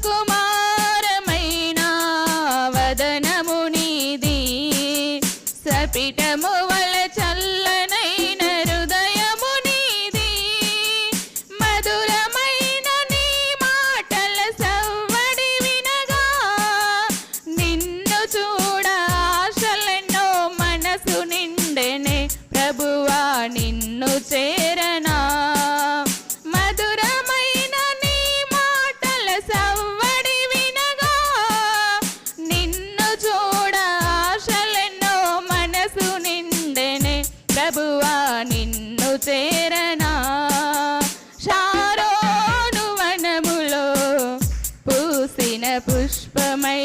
సుకుమారమైన వదనము నీది, సపిటము వల చల్లనైన హృదయము నీది, మధురమైన నీ మాటల సవ్వడి వినగా నిన్ను చూడ ఆశలెన్నో మనసు నిండెనే ప్రభువా నిన్ను చేరనా. మధురమైన నీ మాటల సవ్వడి వినగా నిన్ను చూడ ఆశలెన్నో మనసు నిండెనే ప్రభువా నిన్ను చేరనా. షారోను వనములో పూసిన పుష్పమై